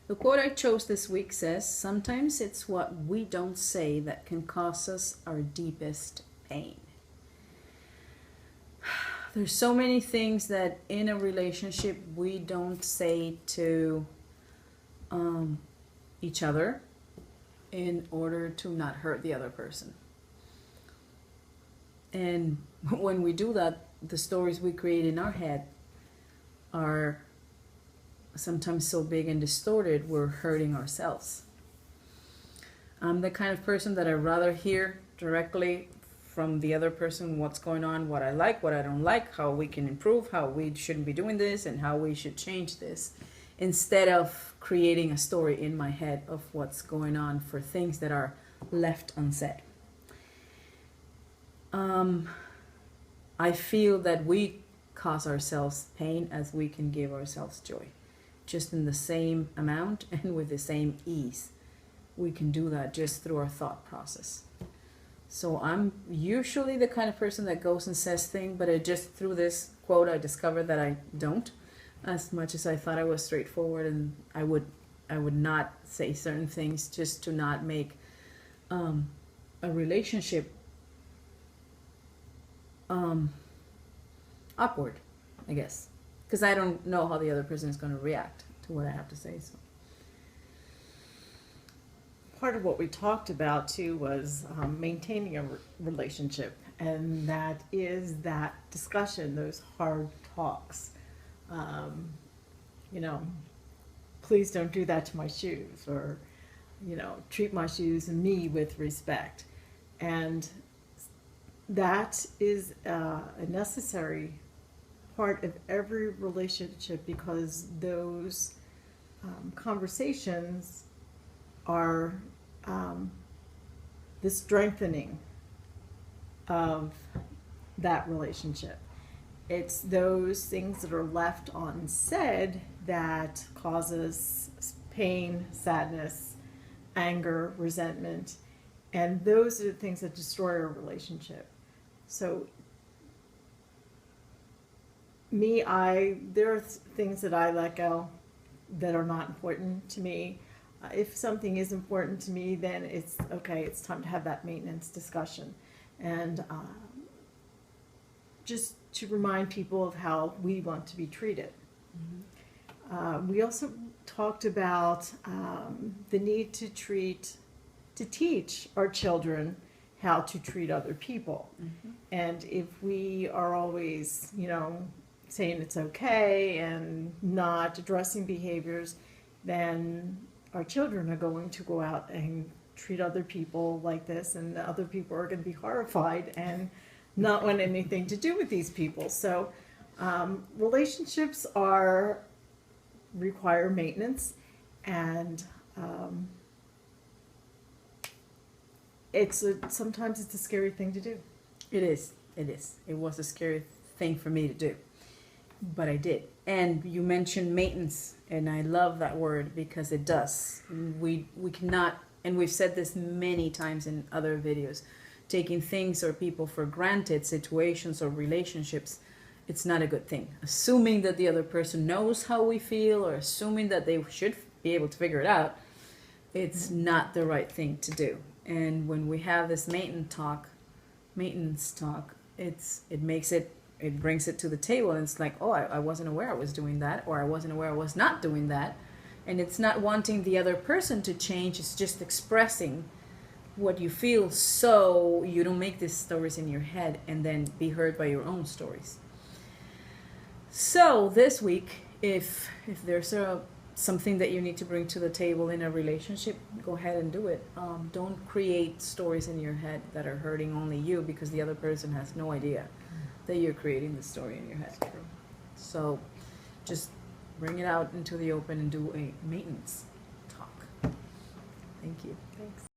The quote I chose this week says, "Sometimes it's what we don't say that can cause us our deepest pain." There's so many things that in a relationship we don't say to each other in order to not hurt the other person. And when we do that, the stories we create in our head are sometimes so big and distorted, we're hurting ourselves. I'm the kind of person that I'd rather hear directly from the other person what's going on, what I like, what I don't like, how we can improve, how we shouldn't be doing this, and how we should change this, instead of creating a story in my head of what's going on for things that are left unsaid. I feel that we cause ourselves pain as we can give ourselves joy, just in the same amount and with the same ease. We can do that just through our thought process. So I'm usually the kind of person that goes and says things, but just through this quote I discovered that I don't. As much as I thought I was straightforward, and I would not say certain things just to not make a relationship awkward, I guess, because I don't know how the other person is going to react to what I have to say. So part of what we talked about too was maintaining a relationship, and that is that discussion, those hard talks. You know, please don't do that to my shoes, or, you know, treat my shoes and me with respect. And that is a necessary part of every relationship, because those conversations are the strengthening of that relationship. It's those things that are left unsaid that causes pain, sadness, anger, resentment, and those are the things that destroy our relationship. So there are things that I let go that are not important to me. If something is important to me, then it's okay, it's time to have that maintenance discussion. And just to remind people of how we want to be treated. Mm-hmm. We also talked about the need to teach our children how to treat other people. Mm-hmm. And if we are always, you know, saying it's okay and not addressing behaviors, then our children are going to go out and treat other people like this, and other people are going to be horrified and not want anything to do with these people. So relationships require maintenance, and sometimes it's a scary thing to do. It is. It was a scary thing for me to do, but I did. And you mentioned maintenance, and I love that word because it does. We cannot, and we've said this many times in other videos, taking things or people for granted, situations or relationships, it's not a good thing. Assuming that the other person knows how we feel, or assuming that they should be able to figure it out, it's not the right thing to do. And when we have this maintenance talk, it brings it to the table, and it's like, oh, I wasn't aware I was doing that, or I wasn't aware I was not doing that. And it's not wanting the other person to change, it's just expressing what you feel, so you don't make these stories in your head and then be hurt by your own stories. So this week, if there's something that you need to bring to the table in a relationship, go ahead and do it. Don't create stories in your head that are hurting only you, because the other person has no idea that you're creating the story in your head. So just bring it out into the open and do a maintenance talk. Thank you. Thanks.